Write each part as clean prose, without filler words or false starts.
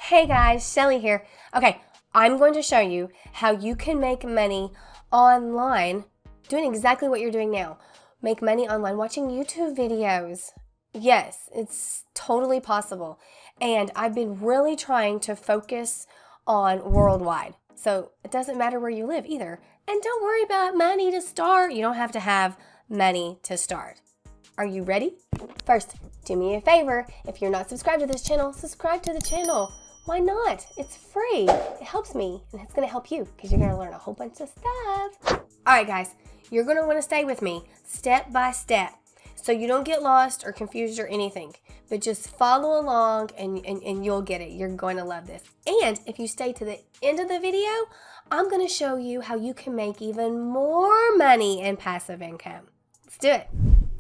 Hey guys, Shelly here. Okay, I'm going to show you how you can make money online doing exactly what you're doing now. Make money online watching YouTube videos. Yes, it's totally possible. And I've been really trying to focus on worldwide. So it doesn't matter where you live either. And don't worry about money to start. You don't have to have money to start. Are you ready? First, do me a favor. If you're not subscribed to this channel, subscribe to the channel. Why not? It's free. It helps me, and it's going to help you because you're going to learn a whole bunch of stuff. All right, guys, you're going to want to stay with me step by step so you don't get lost or confused or anything, but just follow along and you'll get it. You're going to love this. And if you stay to the end of the video, I'm going to show you how you can make even more money in passive income. Let's do it.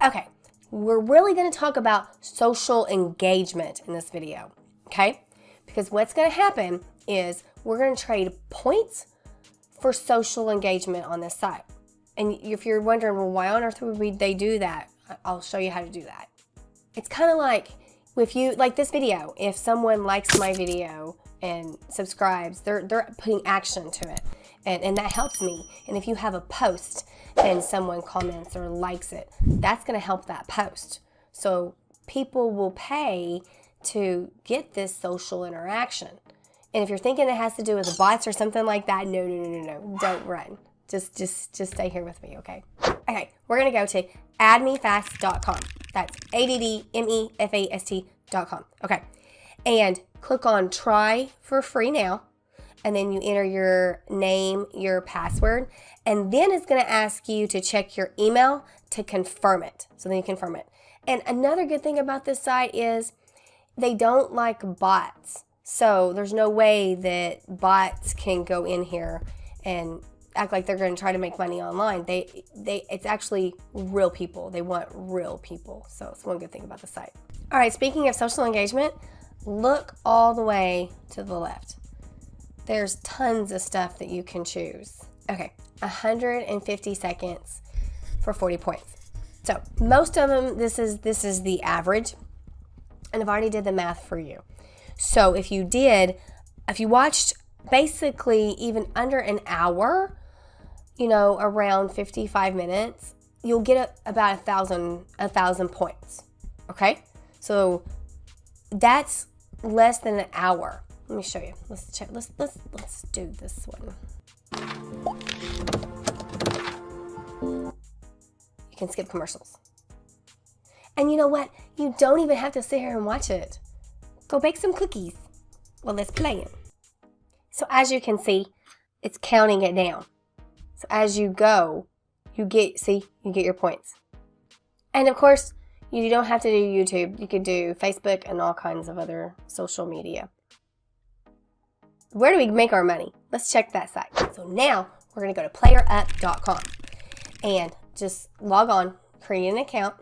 Okay, we're really going to talk about social engagement in this video, okay? Because what's going to happen is we're going to trade points for social engagement on this site. And if you're wondering, well, why on earth would they do that? I'll show you how to do that. It's kind of like if you like this video, if someone likes my video and subscribes, they're putting action to it. And that helps me. And if you have a post and someone comments or likes it, that's going to help that post. So people will pay to get this social interaction. And if you're thinking it has to do with bots or something like that, no, don't run. Just stay here with me, okay? Okay, we're gonna go to AddMeFast.com. That's AddMeFast.com. Okay, and click on try for free now, and then you enter your name, your password, and then it's gonna ask you to check your email to confirm it. So then you confirm it. And another good thing about this site is they don't like bots. So there's no way that bots can go in here and act like they're going to try to make money online. It's actually real people. They want real people. So it's one good thing about the site. All right, speaking of social engagement, look all the way to the left. There's tons of stuff that you can choose. Okay, 150 seconds for 40 points. So most of them, this is the average. And I've already did the math for you. So if you watched basically even under an hour, around 55 minutes, you'll get about 1,000 points. Okay? So that's less than an hour. Let me show you. Let's check. Let's do this one. You can skip commercials. And you know what? You don't even have to sit here and watch it. Go bake some cookies. Well, let's play it. So as you can see, it's counting it down. So as you go, you get your points. And of course, you don't have to do YouTube. You could do Facebook and all kinds of other social media. Where do we make our money? Let's check that site. So now we're going to go to PlayerUp.com and just log on, create an account.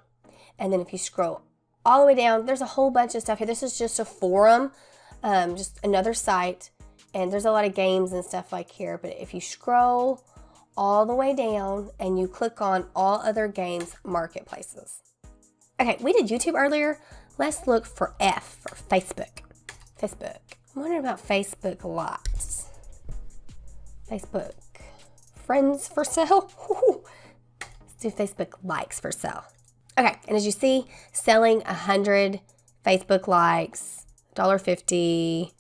And then if you scroll all the way down, there's a whole bunch of stuff here. This is just a forum, just another site. And there's a lot of games and stuff like here. But if you scroll all the way down and you click on all other games marketplaces. Okay, we did YouTube earlier. Let's look for F for Facebook. Facebook. I'm wondering about Facebook lots. Facebook. Friends for sale. Let's do Facebook likes for sale. Okay, and as you see, selling 100 Facebook likes, $1.50,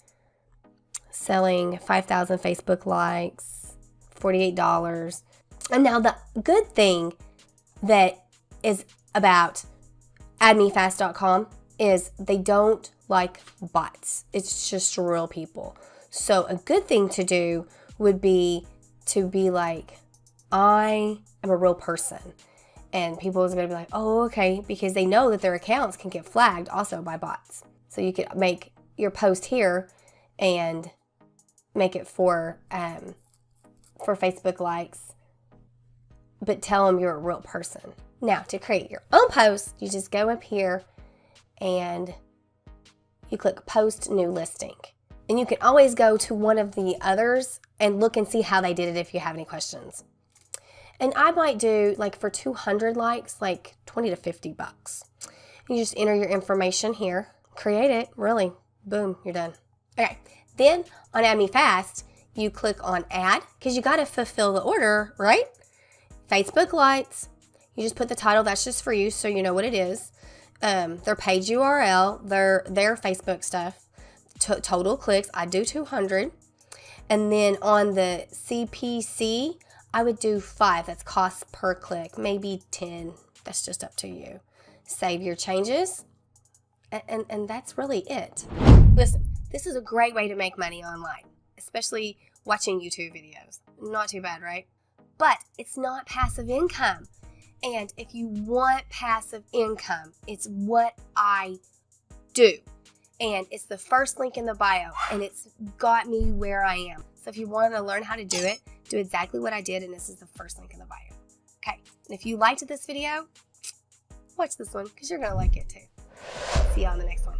selling 5,000 Facebook likes, $48. And now the good thing that is about AddMeFast.com is they don't like bots. It's just real people. So a good thing to do would be to be like, I am a real person. And people are going to be like, oh, okay, because they know that their accounts can get flagged also by bots. So you could make your post here and make it for Facebook likes, but tell them you're a real person. Now, to create your own post, you just go up here and you click Post New Listing. And you can always go to one of the others and look and see how they did it if you have any questions. And I might do, like for 200 likes, like 20 to 50 bucks. You just enter your information here, create it, really, boom, you're done. Okay, then on AddMeFast, you click on add because you got to fulfill the order, right? Facebook lights. You just put the title. That's just for you, so you know what it is. Their page URL, their Facebook stuff. Total clicks. I do 200. And then on the CPC, I would do 5. That's cost per click. Maybe 10. That's just up to you. Save your changes. And that's really it. Listen, this is a great way to make money online, especially watching YouTube videos. Not too bad, right? But it's not passive income. And if you want passive income, it's what I do. And it's the first link in the bio, and it's got me where I am. So if you want to learn how to do it, do exactly what I did, and this is the first link in the bio. Okay, and if you liked this video, watch this one because you're going to like it too. See you on the next one.